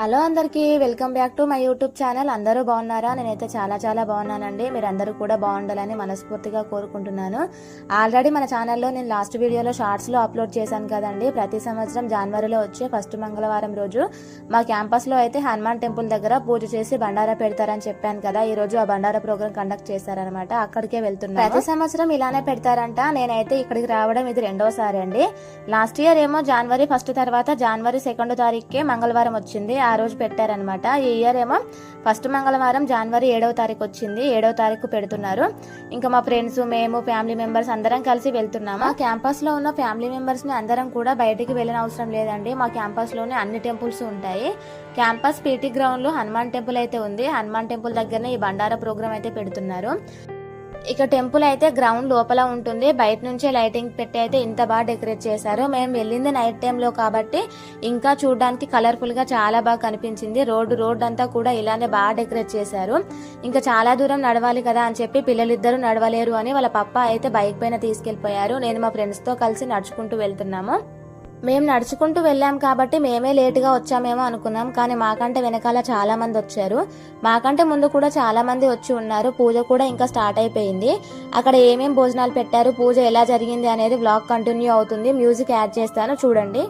Hello అందరికీ welcome back to my YouTube channel. అందరూ బాగున్నారా? నేనైతే చాలా బాగున్నానండి. మీరందరూ కూడా బాగుండాలని మనస్ఫూర్తిగా కోరుకుంటున్నాను. ఆల్రెడీ మన ఛానల్లో నేను లాస్ట్ వీడియోలో షార్ట్స్లో అప్లోడ్ చేశాను కదండి. ప్రతి సంవత్సరం జనవరిలో వచ్చే ఫస్ట్ మంగళవారం రోజు మా క్యాంపస్లో అయితే హనుమాన్ టెంపుల్ దగ్గర పూజ చేసి బండారా పెడతారని చెప్పాను కదా. ఈ రోజు ఆ బండారా ప్రోగ్రామ్ కండక్ట్ చేశారనమాట. అక్కడికే వెళ్తున్నాను. ప్రతి సంవత్సరం ఇలానే పెడతారంట. నేనైతే ఇక్కడికి రావడం ఇది రెండోసారి అండి. లాస్ట్ ఇయర్ ఏమో జనవరి 1 తర్వాత జనవరి 2 తారీఖుకే మంగళవారం వచ్చింది. ఆ రోజు పెట్టారనమాట. ఈ ఇయర్ ఏమో ఫస్ట్ మంగళవారం జనవరి 7వ తారీఖు వచ్చింది. 7వ తారీఖు పెడుతున్నారు. ఇంకా మా ఫ్రెండ్స్, మేము, ఫ్యామిలీ మెంబర్స్ అందరం కలిసి వెళ్తున్నాము. క్యాంపస్ లో ఉన్న ఫ్యామిలీ మెంబర్స్ ని అందరం కూడా బయటికి వెళ్ళిన అవసరం లేదండి. మా క్యాంపస్ లోనే అన్ని టెంపుల్స్ ఉంటాయి. క్యాంపస్ పీటీ గ్రౌండ్ లో హనుమాన్ టెంపుల్ అయితే ఉంది. హనుమాన్ టెంపుల్ దగ్గరనే ఈ బండారా ప్రోగ్రామ్ అయితే పెడుతున్నారు. ఇక టెంపుల్ అయితే గ్రౌండ్ లోపల ఉంటుంది. బయట నుంచే లైటింగ్ పెట్టి అయితే ఇంత బాగా డెకరేట్ చేశారు. మేము వెళ్ళింది నైట్ టైంలో కాబట్టి ఇంకా చూడడానికి కలర్ఫుల్ గా చాలా బాగా కనిపించింది. రోడ్ అంతా కూడా ఇలానే బాగా డెకరేట్ చేశారు. ఇంకా చాలా దూరం నడవాలి కదా అని చెప్పి పిల్లలిద్దరూ నడవలేరు అని వాళ్ళ పప్ప అయితే బైక్ పైన తీసుకెళ్లిపోయారు. నేను మా ఫ్రెండ్స్ తో కలిసి నడుచుకుంటూ వెళ్తున్నాము. మేము నడుచుకుంటూ వెళ్ళాం కాబట్టి మేమే లేటుగా వచ్చామేమో అనుకున్నాం. కానీ మాకంటే వెనకాల చాలా మంది వచ్చారు. మాకంటే ముందు కూడా చాలా మంది వచ్చి ఉన్నారు. పూజ కూడా ఇంకా స్టార్ట్ అయిపోయింది. అక్కడ ఏమేం భోజనాలు పెట్టారు, పూజ ఎలా జరిగింది అనేది వ్లాగ్ కంటిన్యూ అవుతుంది. మ్యూజిక్ యాడ్ చేస్తాను, చూడండి.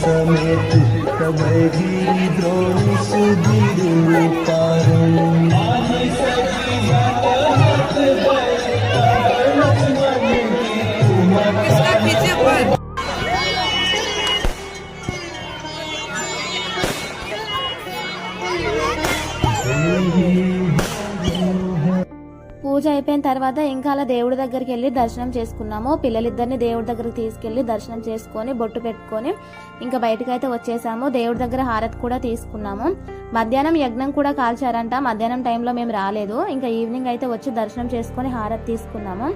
समेत कबीरी द्रोण सुधीर పూజ అయిపోయిన తర్వాత ఇంకా అలా దేవుడి దగ్గరికి వెళ్ళి దర్శనం చేసుకున్నాము. పిల్లలిద్దరిని దేవుడి దగ్గరికి తీసుకెళ్లి దర్శనం చేసుకొని బొట్టు పెట్టుకొని ఇంకా బయటకైతే వచ్చేసాము. దేవుడి దగ్గర హారతి కూడా తీసుకున్నాము. మధ్యాహ్నం యజ్ఞం కూడా కాల్చారంట. మధ్యాహ్నం టైంలో మేము రాలేదు. ఇంకా ఈవినింగ్ అయితే వచ్చి దర్శనం చేసుకుని హారతి తీసుకున్నాము.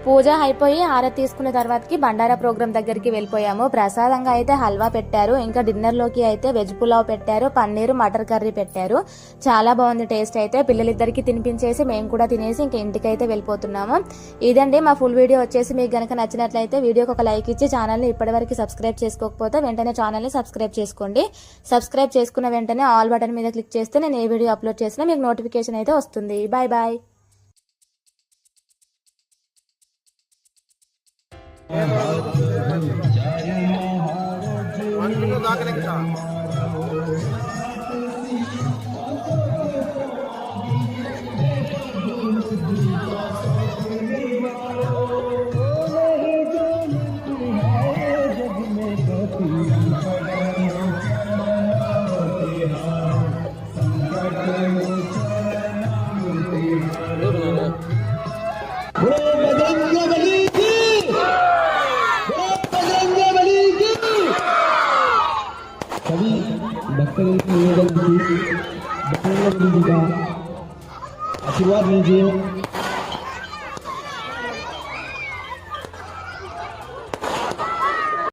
పూజ అయిపోయి హారతి తీసుకున్న తర్వాతకి బండారా ప్రోగ్రామ్ దగ్గరికి వెళ్ళిపోయాము. ప్రసాదంగా అయితే హల్వా పెట్టారు. ఇంకా డిన్నర్ లోకి అయితే వెజ్ పులావ్ పెట్టారు, పన్నీరు, మటర్ కర్రీ పెట్టారు. చాలా బాగుంది టేస్ట్ అయితే. పిల్లలిద్దరికి తినిపించేసి మేము కూడా తినేసి ఇంకా ఇంటికి అయితే వెళ్ళిపోతున్నాము. ఇదండి మా ఫుల్ వీడియో వచ్చేసి. మీకు గనక నచ్చినట్లయితే వీడియోకి ఒక లైక్ ఇచ్చి ఛానల్ని ఇప్పటివరకు సబ్స్క్రైబ్ చేసుకోకపోతే వెంటనే ఛానల్ని సబ్స్క్రైబ్ చేసుకోండి. సబ్స్క్రైబ్ చేసుకున్న వెంటనే ఆల్ బటన్ మీద క్లిక్ చేస్తే నేను ఏ వీడియో అప్లోడ్ చేసినా మీకు నోటిఫికేషన్ అయితే వస్తుంది. Bye bye. सभी भक्तों को निवेदन की आशीर्वाद लीजिए।